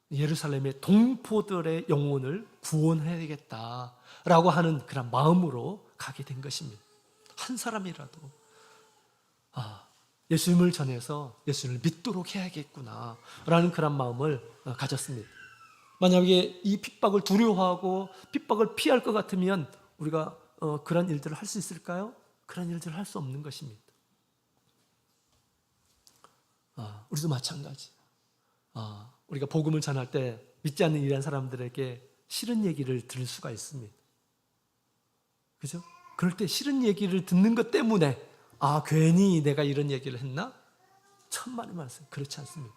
예루살렘의 동포들의 영혼을 구원해야겠다라고 하는 그런 마음으로 가게 된 것입니다. 한 사람이라도 예수님을 전해서 예수님을 믿도록 해야겠구나라는 그런 마음을 가졌습니다. 만약에 이 핍박을 두려워하고 핍박을 피할 것 같으면 우리가 그런 일들을 할 수 있을까요? 그런 일들을 할 수 없는 것입니다. 우리도 마찬가지. 우리가 복음을 전할 때 믿지 않는 이런 사람들에게 싫은 얘기를 들을 수가 있습니다. 그죠? 그럴 때 싫은 얘기를 듣는 것 때문에 괜히 내가 이런 얘기를 했나? 천만의 말씀, 그렇지 않습니다.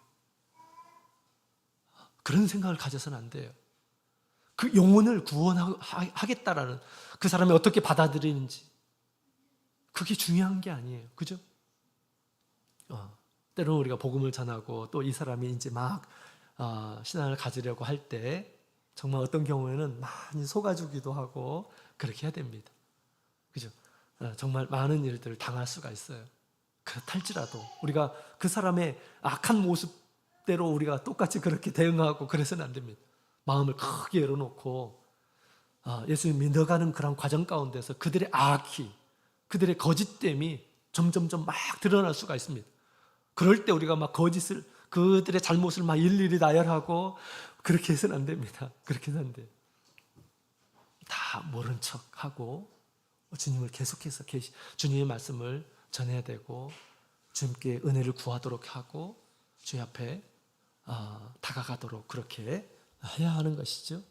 그런 생각을 가져서는 안 돼요. 그 영혼을 구원하겠다라는 그 사람이 어떻게 받아들이는지 그게 중요한 게 아니에요. 그죠? 때로는 우리가 복음을 전하고 또 이 사람이 이제 막 신앙을 가지려고 할 때 정말 어떤 경우에는 많이 속아주기도 하고 그렇게 해야 됩니다. 그죠? 정말 많은 일들을 당할 수가 있어요. 그렇달지라도 우리가 그 사람의 악한 모습대로 우리가 똑같이 그렇게 대응하고 그래서는 안 됩니다. 마음을 크게 열어놓고 예수님 믿어가는 그런 과정 가운데서 그들의 악이, 그들의 거짓됨이 점점점 막 드러날 수가 있습니다. 그럴 때 우리가 막 그들의 잘못을 막 일일이 나열하고 그렇게 해서는 안 됩니다. 그렇게 해서는 안 돼요. 다 모른 척하고 주님을 계속해서 주님의 말씀을 전해야 되고 주님께 은혜를 구하도록 하고 주님 앞에 다가가도록 그렇게 해야 하는 것이죠.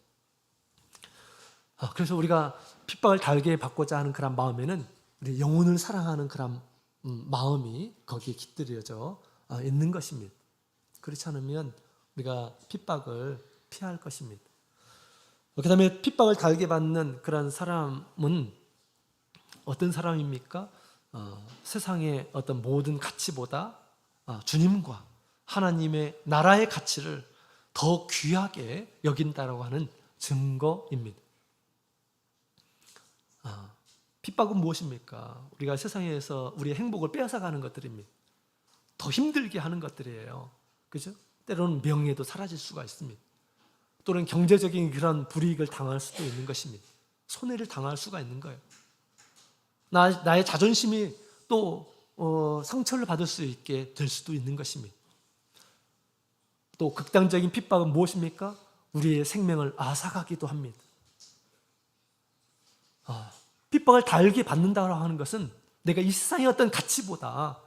그래서 우리가 핍박을 달게 받고자 하는 그런 마음에는 우리 영혼을 사랑하는 그런 마음이 거기에 깃들여져 있는 것입니다. 그렇지 않으면 우리가 핍박을 피할 것입니다. 그 다음에 핍박을 달게 받는 그런 사람은 어떤 사람입니까? 세상의 어떤 모든 가치보다 주님과 하나님의 나라의 가치를 더 귀하게 여긴다라고 하는 증거입니다. 핍박은 무엇입니까? 우리가 세상에서 우리의 행복을 빼앗아가는 것들입니다. 더 힘들게 하는 것들이에요. 그죠? 때로는 명예도 사라질 수가 있습니다. 또는 경제적인 그런 불이익을 당할 수도 있는 것입니다. 손해를 당할 수가 있는 거예요. 나의 자존심이 또 상처를 받을 수 있게 될 수도 있는 것입니다. 또 극단적인 핍박은 무엇입니까? 우리의 생명을 앗아가기도 합니다. 핍박을 달게 받는다고 하는 것은 내가 이 세상의 어떤 가치보다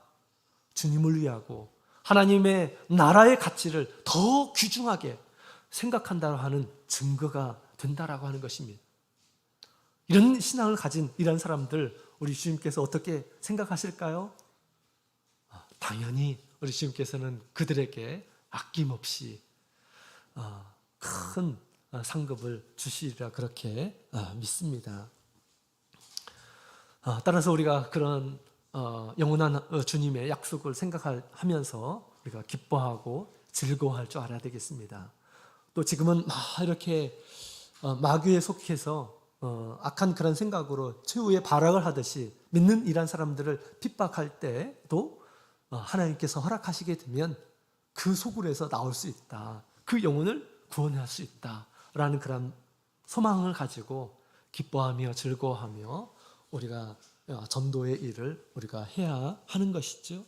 주님을 위하고 하나님의 나라의 가치를 더 귀중하게 생각한다고 하는 증거가 된다라고 하는 것입니다. 이런 신앙을 가진 이런 사람들 우리 주님께서 어떻게 생각하실까요? 당연히 우리 주님께서는 그들에게 아낌없이 큰 상급을 주시리라 그렇게 믿습니다. 따라서 우리가 그런 영원한 주님의 약속을 생각하면서 우리가 기뻐하고 즐거워할 줄 알아야 되겠습니다. 또 지금은 이렇게 마귀에 속해서 악한 그런 생각으로 최후의 발악을 하듯이 믿는 이란 사람들을 핍박할 때도 하나님께서 허락하시게 되면 그 속으로서 나올 수 있다. 그 영혼을 구원할 수 있다라는 그런 소망을 가지고 기뻐하며 즐거워하며 우리가 전도의 일을 우리가 해야 하는 것이죠.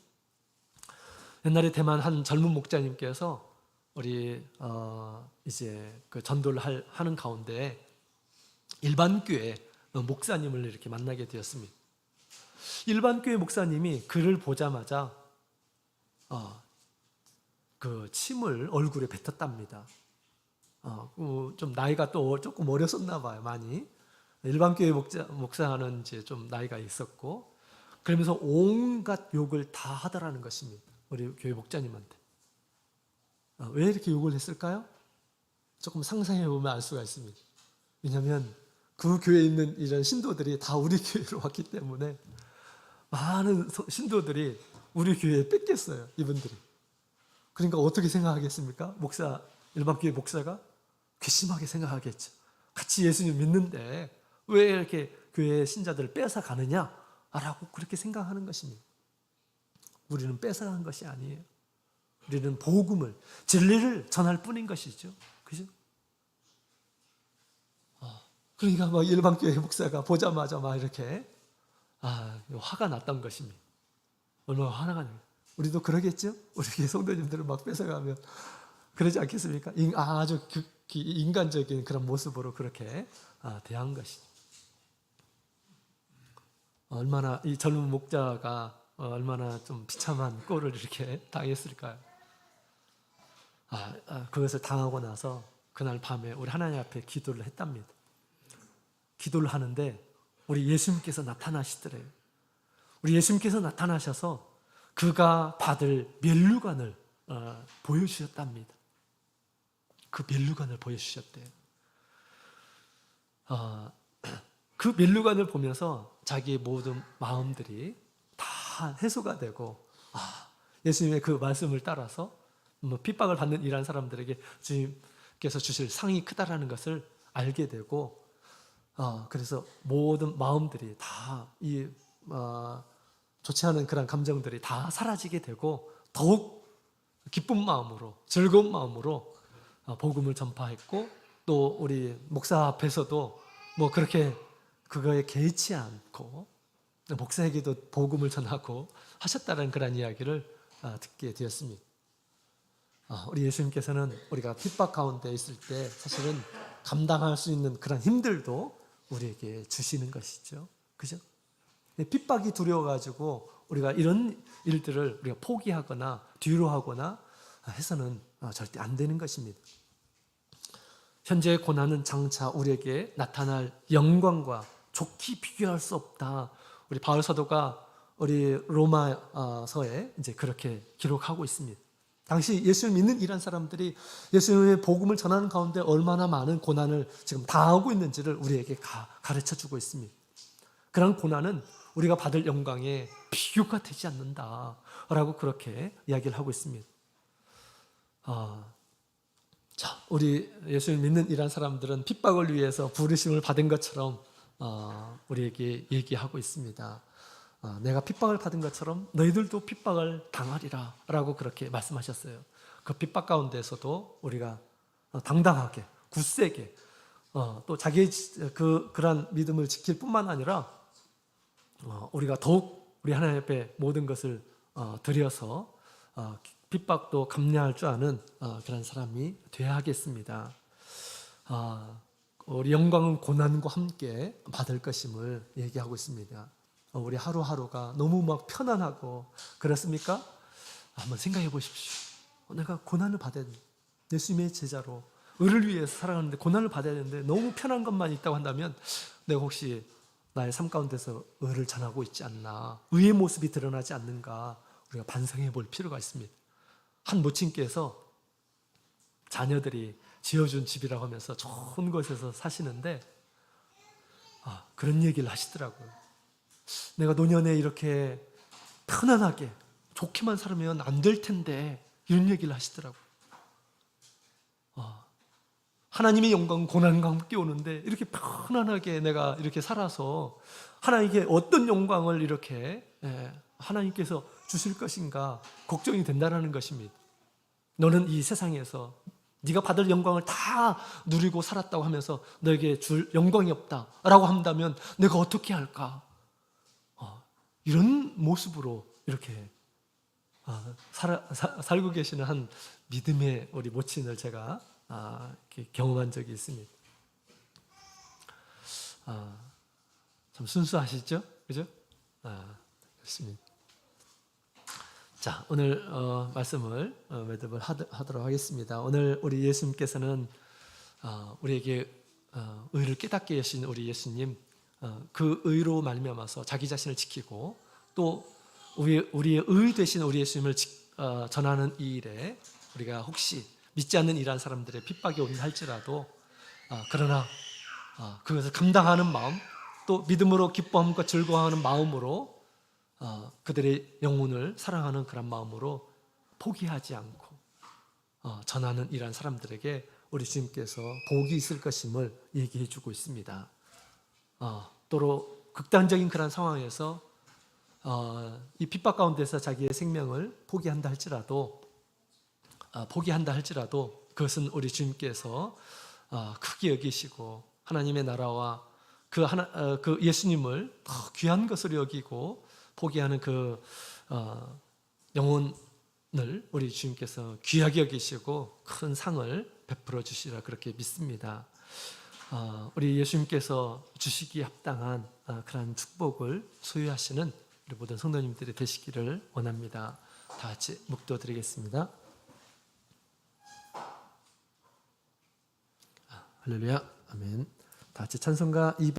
옛날에 대만 한 젊은 목자님께서 우리 이제 그 전도를 하는 가운데 일반 교회 목사님을 이렇게 만나게 되었습니다. 일반 교회 목사님이 그를 보자마자 그 침을 얼굴에 뱉었답니다. 좀 나이가 또 조금 어렸었나 봐요, 많이. 일반 교회 목사는 이제 좀 나이가 있었고, 그러면서 온갖 욕을 다 하더라는 것입니다. 우리 교회 목자님한테. 왜 이렇게 욕을 했을까요? 조금 상상해 보면 알 수가 있습니다. 왜냐하면 그 교회에 있는 이런 신도들이 다 우리 교회로 왔기 때문에 많은 신도들이 우리 교회에 뺏겼어요, 이분들이. 그러니까 어떻게 생각하겠습니까? 일반 교회 목사가 괘씸하게 생각하겠죠. 같이 예수님 믿는데 왜 이렇게 교회 신자들을 뺏어 가느냐라고 그렇게 생각하는 것입니다. 우리는 뺏어간 것이 아니에요. 우리는 복음을, 진리를 전할 뿐인 것이죠. 그죠? 그러니까 막 일반 교회 목사가 보자마자 막 이렇게 화가 났던 것입니다. 얼마나 화나가 나요. 우리도 그러겠죠? 우리 교회 성도님들을 막 뺏어가면 그러지 않겠습니까? 아주 인간적인 그런 모습으로 그렇게 대한 것이죠. 얼마나 이 젊은 목자가 얼마나 좀 비참한 꼴을 이렇게 당했을까요? 그것을 당하고 나서 그날 밤에 우리 하나님 앞에 기도를 했답니다. 기도를 하는데 우리 예수님께서 나타나시더래요. 우리 예수님께서 나타나셔서 그가 받을 면류관을 보여주셨답니다. 그 면류관을 보여주셨대요. 그 면류관을 보면서 자기의 모든 마음들이 다 해소가 되고 예수님의 그 말씀을 따라서 핍박을 받는 이러한 사람들에게 주님께서 주실 상이 크다라는 것을 알게 되고 그래서 모든 마음들이 다 좋지 않은 그런 감정들이 다 사라지게 되고 더욱 기쁜 마음으로 즐거운 마음으로 복음을 전파했고 또 우리 목사 앞에서도 뭐 그렇게 그거에 개의치 않고 목사에게도 복음을 전하고 하셨다는 그런 이야기를 듣게 되었습니다. 우리 예수님께서는 우리가 핍박 가운데 있을 때 사실은 감당할 수 있는 그런 힘들도 우리에게 주시는 것이죠. 그죠? 핍박이 두려워가지고 우리가 이런 일들을 우리가 포기하거나 뒤로 하거나 해서는 절대 안 되는 것입니다. 현재의 고난은 장차 우리에게 나타날 영광과 좋게 비교할 수 없다. 우리 바울 사도가 우리 로마서에 이제 그렇게 기록하고 있습니다. 당시 예수를 믿는 이란 사람들이 예수님의 복음을 전하는 가운데 얼마나 많은 고난을 지금 당하고 있는지를 우리에게 가르쳐 주고 있습니다. 그런 고난은 우리가 받을 영광에 비교가 되지 않는다라고 그렇게 이야기를 하고 있습니다. 우리 예수를 믿는 이란 사람들은 핍박을 위해서 부르심을 받은 것처럼 우리에게 얘기하고 있습니다. 내가 핍박을 받은 것처럼 너희들도 핍박을 당하리라 라고 그렇게 말씀하셨어요. 그 핍박 가운데서도 우리가 당당하게 굳세게 또 자기의 그러한 믿음을 지킬 뿐만 아니라 우리가 더욱 우리 하나님 앞에 모든 것을 드려서 핍박도 감내할 줄 아는 그런 사람이 되어야 하겠습니다. 우리 영광은 고난과 함께 받을 것임을 얘기하고 있습니다. 우리 하루하루가 너무 막 편안하고 그렇습니까? 한번 생각해 보십시오. 내가 고난을 받아야 돼. 예수님의 제자로 의를 위해서 살아가는데 고난을 받아야 되는데 너무 편한 것만 있다고 한다면 내가 혹시 나의 삶 가운데서 의를 전하고 있지 않나, 의의 모습이 드러나지 않는가 우리가 반성해 볼 필요가 있습니다. 한 모친께서 자녀들이 지어준 집이라고 하면서 좋은 곳에서 사시는데 그런 얘기를 하시더라고요. 내가 노년에 이렇게 편안하게 좋게만 살면 안 될 텐데 이런 얘기를 하시더라고요. 하나님의 영광은 고난과 함께 오는데 이렇게 편안하게 내가 이렇게 살아서 하나님께 어떤 영광을 이렇게 하나님께서 주실 것인가 걱정이 된다는 것입니다. 너는 이 세상에서 네가 받을 영광을 다 누리고 살았다고 하면서 너에게 줄 영광이 없다라고 한다면 내가 어떻게 할까? 이런 모습으로 이렇게 살고 계시는 한 믿음의 우리 모친을 제가 이렇게 경험한 적이 있습니다. 참 순수하시죠? 그죠? 그렇습니다. 자, 오늘 말씀을 매듭을 하도록 하겠습니다. 오늘 우리 예수님께서는 우리에게 의를 깨닫게 하신 우리 예수님, 그 의로 말미암아서 자기 자신을 지키고 또 우리의 의 되신 우리 예수님을 전하는 이 일에 우리가 혹시 믿지 않는 이러한 사람들의 핍박이 온다 할지라도 그러나 그것을 감당하는 마음, 또 믿음으로 기뻐함과 즐거워하는 마음으로 그들의 영혼을 사랑하는 그런 마음으로 포기하지 않고 전하는 이러한 사람들에게 우리 주님께서 복이 있을 것임을 얘기해 주고 있습니다. 또로 극단적인 그런 상황에서 이 핍박 가운데서 자기의 생명을 포기한다 할지라도 그것은 우리 주님께서 크게 여기시고 하나님의 나라와 그 예수님을 더 귀한 것으로 여기고 포기하는 그 영혼을 우리 주님께서 귀하게 여기시고 큰 상을 베풀어 주시라 그렇게 믿습니다. 우리 예수님께서 주시기에 합당한 그러한 축복을 소유하시는 우리 모든 성도님들이 되시기를 원합니다. 다 같이 묵도드리겠습니다. 할렐루야, 아멘. 다 같이 찬송가